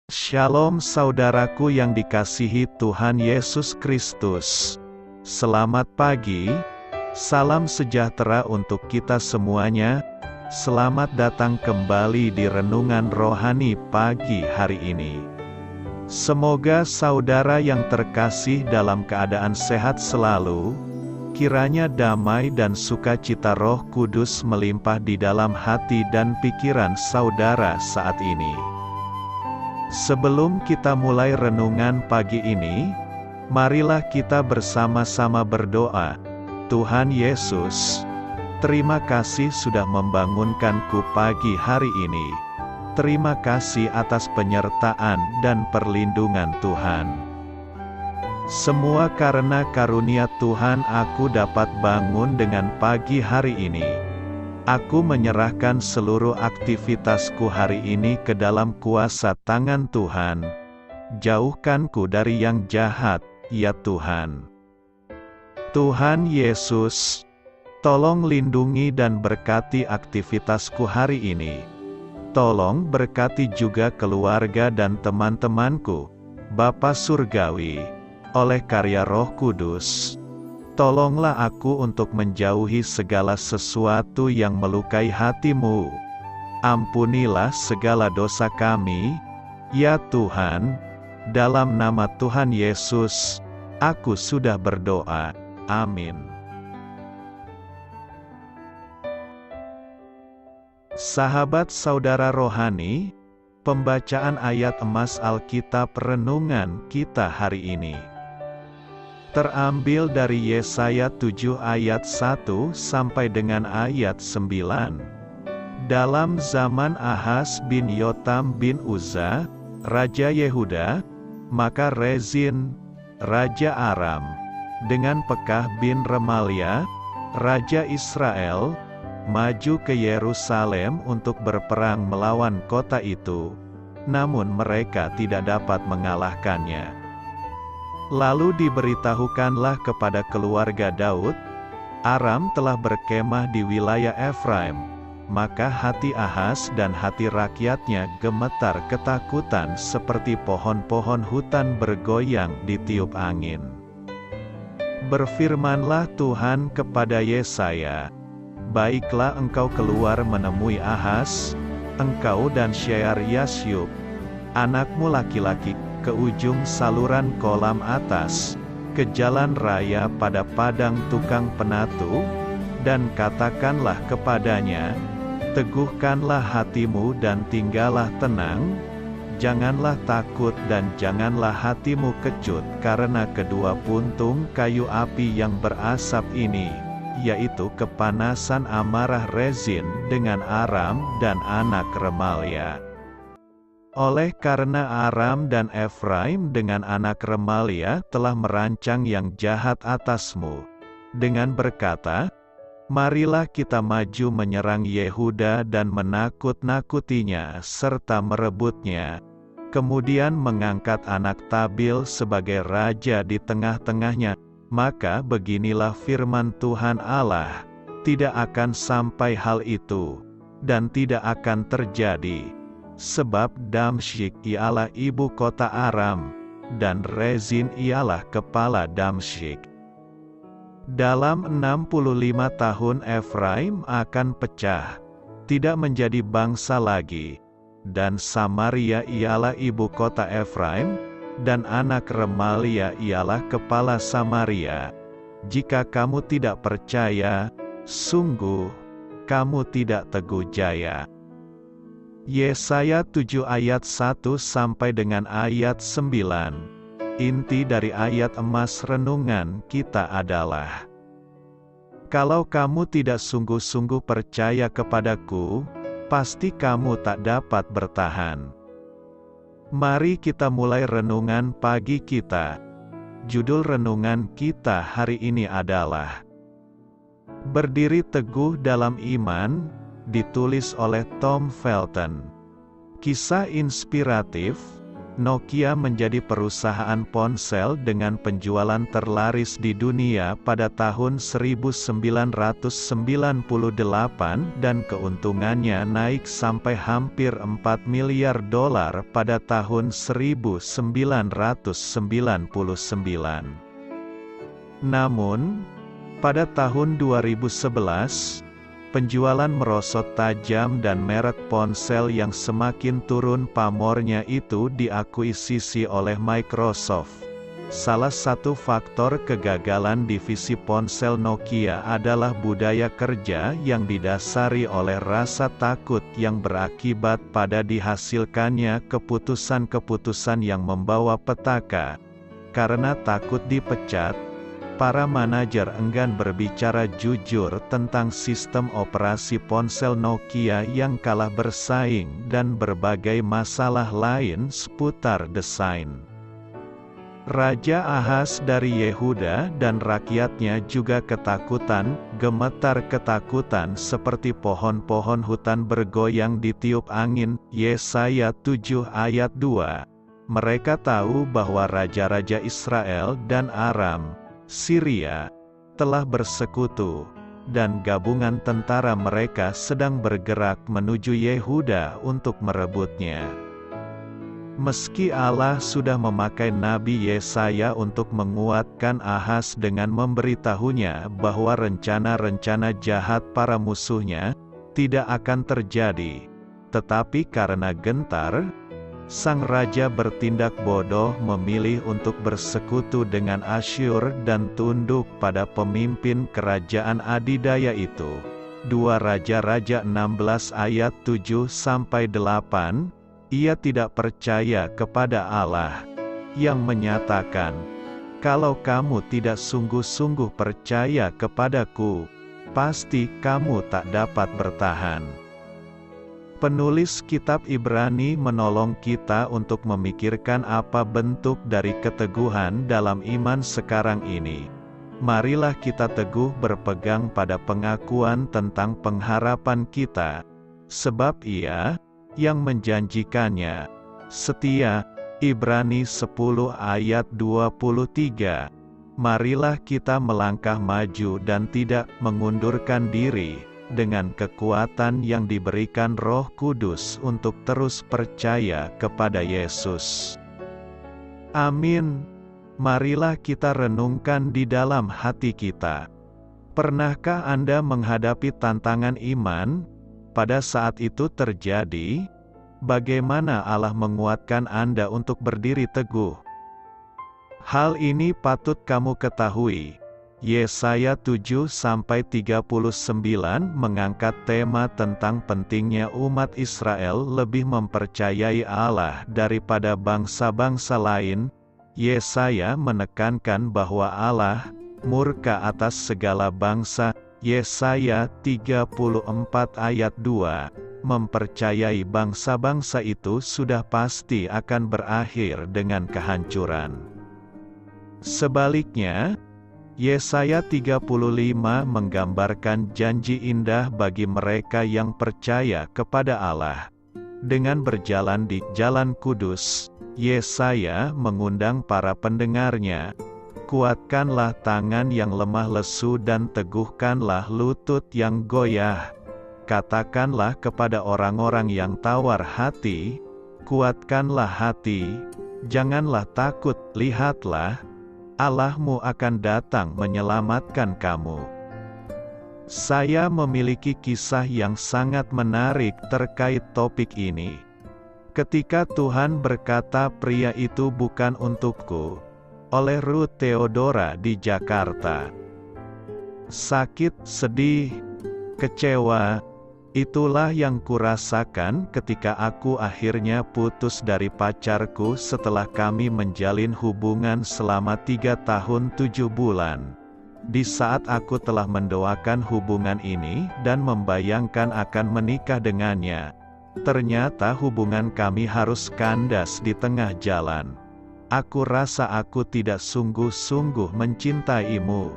Shalom saudaraku yang dikasihi Tuhan Yesus Kristus. Selamat pagi, salam sejahtera untuk kita semuanya. Selamat datang kembali di Renungan Rohani pagi hari ini. Semoga saudara yang terkasih dalam keadaan sehat selalu. Kiranya damai dan sukacita Roh Kudus melimpah di dalam hati dan pikiran saudara saat ini. Sebelum kita mulai renungan pagi ini, marilah kita bersama-sama berdoa. Tuhan Yesus, terima kasih sudah membangunkanku pagi hari ini. Terima kasih atas penyertaan dan perlindungan Tuhan. Semua karena karunia Tuhan aku dapat bangun dengan pagi hari ini. Aku menyerahkan seluruh aktivitasku hari ini ke dalam kuasa tangan Tuhan. Jauhkanku dari yang jahat, ya Tuhan. Tuhan Yesus, tolong lindungi dan berkati aktivitasku hari ini. Tolong berkati juga keluarga dan teman-temanku, Bapa Surgawi, oleh karya Roh Kudus. Tolonglah aku untuk menjauhi segala sesuatu yang melukai hati-Mu. Ampunilah segala dosa kami, ya Tuhan. Dalam nama Tuhan Yesus, aku sudah berdoa. Amin. Sahabat saudara rohani, pembacaan ayat emas Alkitab renungan kita hari ini terambil dari Yesaya 7 ayat 1 sampai dengan ayat 9. Dalam zaman Ahaz bin Yotam bin Uzza, Raja Yehuda, maka Rezin, Raja Aram, dengan Pekah bin Remalia, Raja Israel, maju ke Yerusalem untuk berperang melawan kota itu, namun mereka tidak dapat mengalahkannya. Lalu diberitahukanlah kepada keluarga Daud, Aram telah berkemah di wilayah Efraim. Maka hati Ahaz dan hati rakyatnya gemetar ketakutan seperti pohon-pohon hutan bergoyang ditiup angin. Berfirmanlah Tuhan kepada Yesaya, baiklah engkau keluar menemui Ahaz, engkau dan Shear-Yasyub, anakmu laki-laki, ke ujung saluran kolam atas, ke jalan raya pada padang tukang penatu, dan katakanlah kepadanya, teguhkanlah hatimu dan tinggallah tenang, janganlah takut dan janganlah hatimu kecut karena kedua puntung kayu api yang berasap ini, yaitu kepanasan amarah Rezin dengan Aram dan anak Remalia. Oleh karena Aram dan Efraim dengan anak Remalia telah merancang yang jahat atasmu, dengan berkata, marilah kita maju menyerang Yehuda dan menakut-nakutinya serta merebutnya, kemudian mengangkat anak Tabil sebagai raja di tengah-tengahnya, maka beginilah firman Tuhan Allah, tidak akan sampai hal itu, dan tidak akan terjadi. Sebab Damsyik ialah ibu kota Aram, dan Rezin ialah kepala Damsyik. Dalam 65 tahun Efraim akan pecah, tidak menjadi bangsa lagi, dan Samaria ialah ibu kota Efraim, dan anak Remalia ialah kepala Samaria. Jika kamu tidak percaya, sungguh, kamu tidak teguh jaya. Yesaya 7 ayat 1 sampai dengan ayat 9. Inti dari ayat emas renungan kita adalah, kalau kamu tidak sungguh-sungguh percaya kepadaku, pasti kamu tak dapat bertahan. Mari kita mulai renungan pagi kita. Judul renungan kita hari ini adalah Berdiri Teguh dalam Iman, ditulis oleh Tom Felton. Kisah inspiratif, Nokia menjadi perusahaan ponsel dengan penjualan terlaris di dunia pada tahun 1998 dan keuntungannya naik sampai hampir 4 miliar dolar pada tahun 1999. Namun, pada tahun 2011, penjualan merosot tajam dan merek ponsel yang semakin turun pamornya itu diakuisisi oleh Microsoft. Salah satu faktor kegagalan divisi ponsel Nokia adalah budaya kerja yang didasari oleh rasa takut yang berakibat pada dihasilkannya keputusan-keputusan yang membawa petaka. Karena takut dipecat, para manajer enggan berbicara jujur tentang sistem operasi ponsel Nokia yang kalah bersaing dan berbagai masalah lain seputar desain. Raja Ahaz dari Yehuda dan rakyatnya juga ketakutan, gemetar ketakutan seperti pohon-pohon hutan bergoyang ditiup angin. Yesaya 7 ayat 2. Mereka tahu bahwa raja-raja Israel dan Aram, Syria, telah bersekutu, dan gabungan tentara mereka sedang bergerak menuju Yehuda untuk merebutnya. Meski Allah sudah memakai Nabi Yesaya untuk menguatkan Ahaz dengan memberitahunya bahwa rencana-rencana jahat para musuhnya tidak akan terjadi, tetapi karena gentar, sang raja bertindak bodoh memilih untuk bersekutu dengan Asyur dan tunduk pada pemimpin kerajaan adidaya itu. 2 Raja-Raja 16 ayat 7-8. Ia tidak percaya kepada Allah, yang menyatakan, "Kalau kamu tidak sungguh-sungguh percaya kepadaku, pasti kamu tak dapat bertahan." Penulis kitab Ibrani menolong kita untuk memikirkan apa bentuk dari keteguhan dalam iman sekarang ini. Marilah kita teguh berpegang pada pengakuan tentang pengharapan kita, sebab Ia yang menjanjikannya setia. Ibrani 10 ayat 23. Marilah kita melangkah maju dan tidak mengundurkan diri, dengan kekuatan yang diberikan Roh Kudus untuk terus percaya kepada Yesus. Amin. Marilah kita renungkan di dalam hati kita. Pernahkah Anda menghadapi tantangan iman? Pada saat itu terjadi, bagaimana Allah menguatkan Anda untuk berdiri teguh? Hal ini patut kamu ketahui. Yesaya 7-39 mengangkat tema tentang pentingnya umat Israel lebih mempercayai Allah daripada bangsa-bangsa lain. Yesaya menekankan bahwa Allah murka atas segala bangsa. Yesaya 34 ayat 2 mempercayai bangsa-bangsa itu sudah pasti akan berakhir dengan kehancuran. Sebaliknya, Yesaya 35 menggambarkan janji indah bagi mereka yang percaya kepada Allah. Dengan berjalan di jalan kudus, Yesaya mengundang para pendengarnya, "Kuatkanlah tangan yang lemah lesu dan teguhkanlah lutut yang goyah. Katakanlah kepada orang-orang yang tawar hati, kuatkanlah hati, janganlah takut, lihatlah, Allahmu akan datang menyelamatkan kamu." Saya memiliki kisah yang sangat menarik terkait topik ini. Ketika Tuhan berkata pria itu bukan untukku, oleh Ruth Theodora di Jakarta. Sakit, sedih, kecewa, itulah yang kurasakan ketika aku akhirnya putus dari pacarku setelah kami menjalin hubungan selama 3 tahun 7 bulan. Di saat aku telah mendoakan hubungan ini dan membayangkan akan menikah dengannya, ternyata hubungan kami harus kandas di tengah jalan. Aku rasa aku tidak sungguh-sungguh mencintaimu.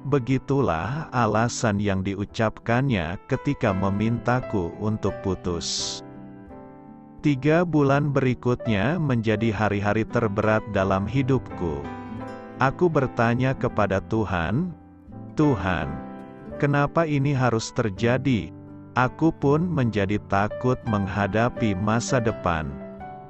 Begitulah alasan yang diucapkannya ketika memintaku untuk putus. 3 bulan berikutnya menjadi hari-hari terberat dalam hidupku. Aku bertanya kepada Tuhan, "Tuhan, kenapa ini harus terjadi?" Aku pun menjadi takut menghadapi masa depan.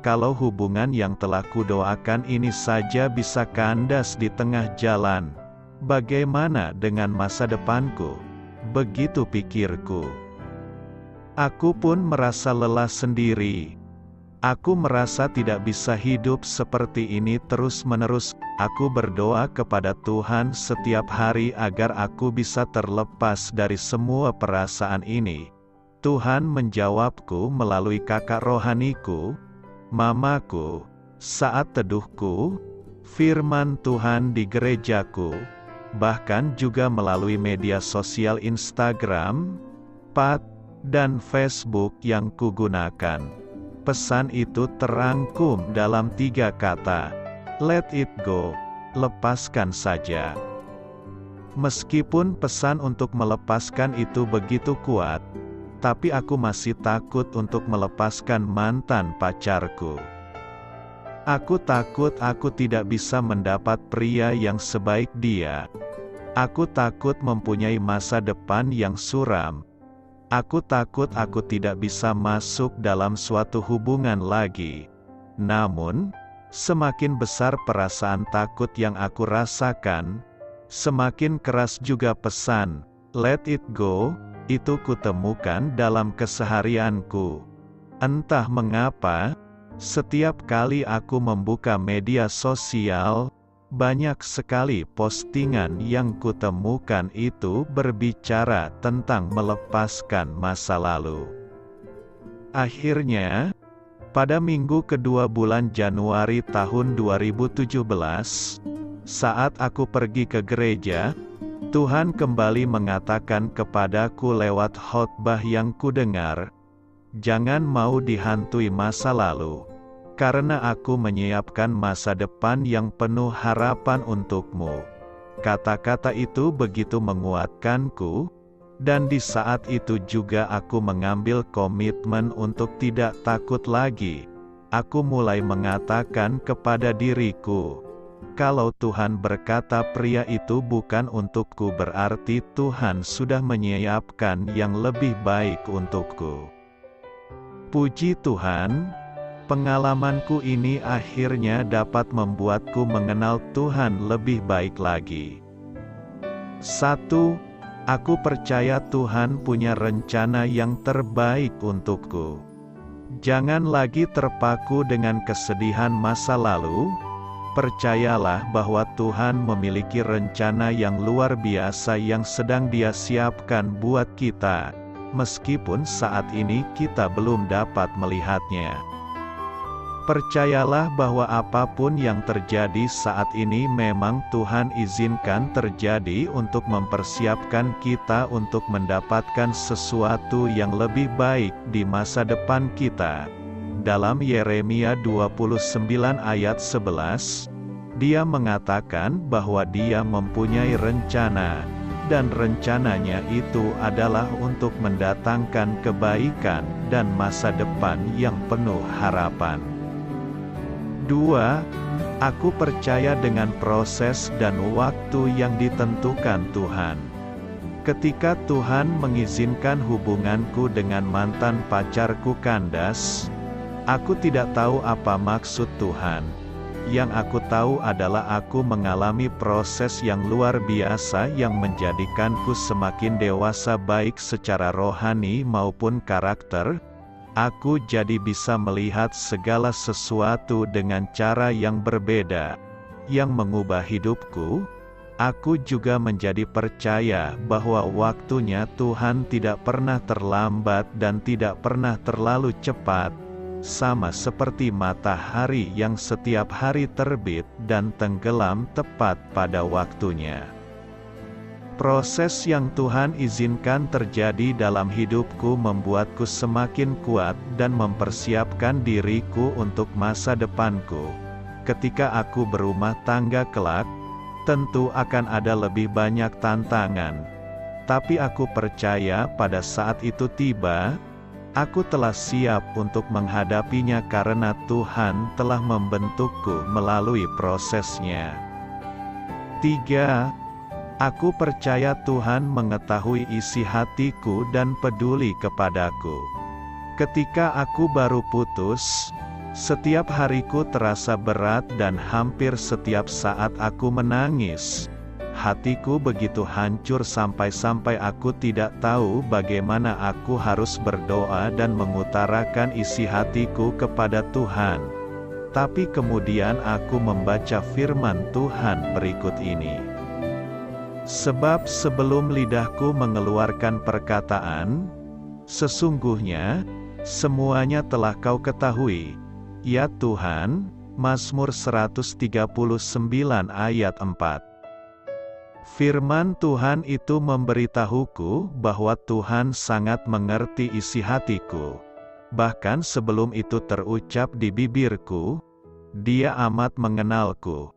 Kalau hubungan yang telah kudoakan ini saja bisa kandas di tengah jalan, bagaimana dengan masa depanku? Begitu pikirku. Aku pun merasa lelah sendiri. Aku merasa tidak bisa hidup seperti ini terus-menerus. Aku berdoa kepada Tuhan setiap hari agar aku bisa terlepas dari semua perasaan ini. Tuhan menjawabku melalui kakak rohaniku, mamaku, saat teduhku, firman Tuhan di gerejaku, bahkan juga melalui media sosial Instagram, dan Facebook yang kugunakan. Pesan itu terangkum dalam 3 kata, let it go, lepaskan saja. Meskipun pesan untuk melepaskan itu begitu kuat, tapi aku masih takut untuk melepaskan mantan pacarku. Aku takut aku tidak bisa mendapat pria yang sebaik dia. Aku takut mempunyai masa depan yang suram. Aku takut aku tidak bisa masuk dalam suatu hubungan lagi. Namun, semakin besar perasaan takut yang aku rasakan, semakin keras juga pesan, let it go, itu kutemukan dalam keseharianku. Entah mengapa, setiap kali aku membuka media sosial, banyak sekali postingan yang kutemukan itu berbicara tentang melepaskan masa lalu. Akhirnya, pada minggu kedua bulan Januari tahun 2017, saat aku pergi ke gereja, Tuhan kembali mengatakan kepadaku lewat khotbah yang kudengar, "Jangan mau dihantui masa lalu, karena aku menyiapkan masa depan yang penuh harapan untukmu." Kata-kata itu begitu menguatkanku, dan di saat itu juga aku mengambil komitmen untuk tidak takut lagi. Aku mulai mengatakan kepada diriku, kalau Tuhan berkata pria itu bukan untukku, berarti Tuhan sudah menyiapkan yang lebih baik untukku. Puji Tuhan, pengalamanku ini akhirnya dapat membuatku mengenal Tuhan lebih baik lagi. 1. Aku percaya Tuhan punya rencana yang terbaik untukku. Jangan lagi terpaku dengan kesedihan masa lalu. Percayalah bahwa Tuhan memiliki rencana yang luar biasa yang sedang Dia siapkan buat kita, meskipun saat ini kita belum dapat melihatnya. Percayalah bahwa apapun yang terjadi saat ini memang Tuhan izinkan terjadi untuk mempersiapkan kita untuk mendapatkan sesuatu yang lebih baik di masa depan kita. Dalam Yeremia 29 ayat 11, Dia mengatakan bahwa Dia mempunyai rencana, dan rencananya itu adalah untuk mendatangkan kebaikan dan masa depan yang penuh harapan. 2. Aku percaya dengan proses dan waktu yang ditentukan Tuhan. Ketika Tuhan mengizinkan hubunganku dengan mantan pacarku kandas, aku tidak tahu apa maksud Tuhan. Yang aku tahu adalah aku mengalami proses yang luar biasa yang menjadikanku semakin dewasa baik secara rohani maupun karakter. Aku jadi bisa melihat segala sesuatu dengan cara yang berbeda, yang mengubah hidupku. Aku juga menjadi percaya bahwa waktunya Tuhan tidak pernah terlambat dan tidak pernah terlalu cepat, sama seperti matahari yang setiap hari terbit dan tenggelam tepat pada waktunya. Proses yang Tuhan izinkan terjadi dalam hidupku membuatku semakin kuat dan mempersiapkan diriku untuk masa depanku. Ketika aku berumah tangga kelak, tentu akan ada lebih banyak tantangan. Tapi aku percaya pada saat itu tiba, Aku telah siap untuk menghadapinya karena Tuhan telah membentukku melalui prosesnya. 3. Aku percaya Tuhan mengetahui isi hatiku dan peduli kepadaku. Ketika aku baru putus, setiap hariku terasa berat dan hampir setiap saat aku menangis. Hatiku begitu hancur sampai-sampai aku tidak tahu bagaimana aku harus berdoa dan mengutarakan isi hatiku kepada Tuhan. Tapi kemudian aku membaca firman Tuhan berikut ini. Sebab sebelum lidahku mengeluarkan perkataan, sesungguhnya, semuanya telah Kau ketahui, ya Tuhan. Mazmur 139 ayat 4. Firman Tuhan itu memberitahuku bahwa Tuhan sangat mengerti isi hatiku. Bahkan sebelum itu terucap di bibirku, Dia amat mengenalku.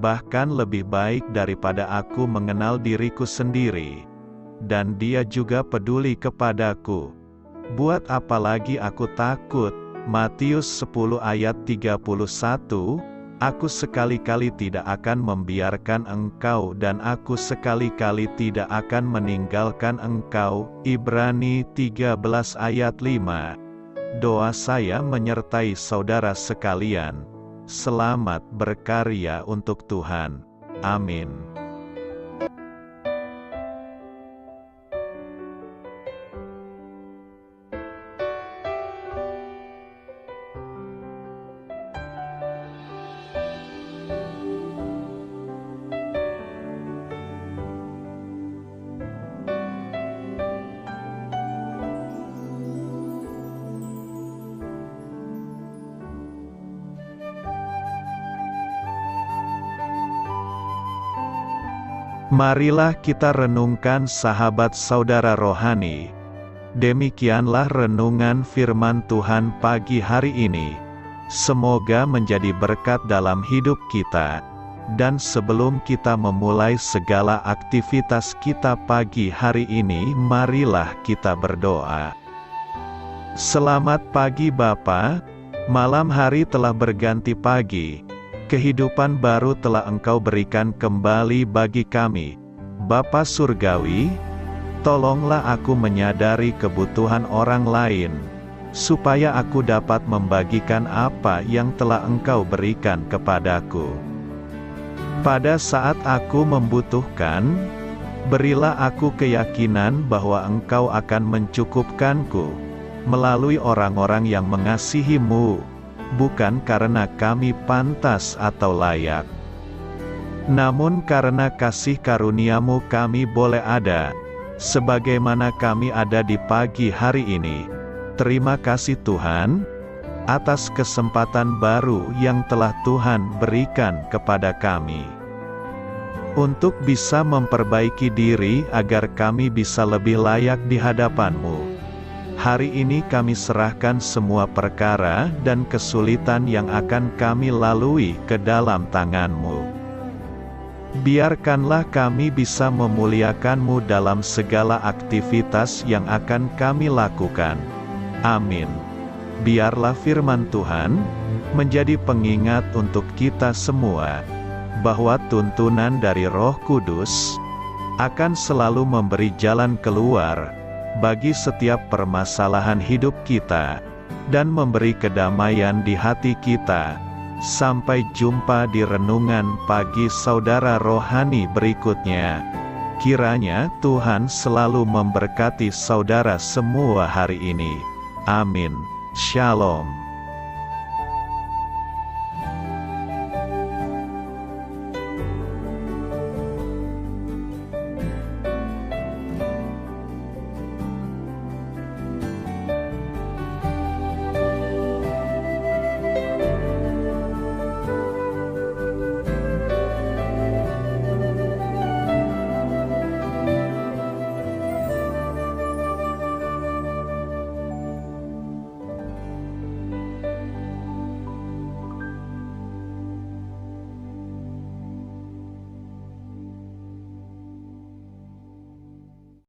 Bahkan lebih baik daripada aku mengenal diriku sendiri. Dan Dia juga peduli kepadaku. Buat apa lagi aku takut? Matius 10 ayat 31. Aku sekali-kali tidak akan membiarkan engkau dan aku sekali-kali tidak akan meninggalkan engkau. Ibrani 13 ayat 5. Doa saya menyertai saudara sekalian. Selamat berkarya untuk Tuhan. Amin. Marilah kita renungkan sahabat saudara rohani. Demikianlah renungan firman Tuhan pagi hari ini. Semoga menjadi berkat dalam hidup kita. Dan sebelum kita memulai segala aktivitas kita pagi hari ini, marilah kita berdoa. Selamat pagi Bapa, malam hari telah berganti pagi. Kehidupan baru telah Engkau berikan kembali bagi kami. Bapa Surgawi, tolonglah aku menyadari kebutuhan orang lain, supaya aku dapat membagikan apa yang telah Engkau berikan kepadaku. Pada saat aku membutuhkan, berilah aku keyakinan bahwa Engkau akan mencukupkanku, melalui orang-orang yang mengasihi-Mu, bukan karena kami pantas atau layak, namun karena kasih karunia-Mu kami boleh ada, sebagaimana kami ada di pagi hari ini. Terima kasih Tuhan, atas kesempatan baru yang telah Tuhan berikan kepada kami, untuk bisa memperbaiki diri agar kami bisa lebih layak di hadapan-Mu. Hari ini kami serahkan semua perkara dan kesulitan yang akan kami lalui ke dalam tangan-Mu. Biarkanlah kami bisa memuliakan-Mu dalam segala aktivitas yang akan kami lakukan. Amin. Biarlah firman Tuhan menjadi pengingat untuk kita semua, bahwa tuntunan dari Roh Kudus akan selalu memberi jalan keluar bagi setiap permasalahan hidup kita, dan memberi kedamaian di hati kita. Sampai jumpa di renungan pagi saudara rohani berikutnya. Kiranya Tuhan selalu memberkati saudara semua hari ini. Amin. Shalom.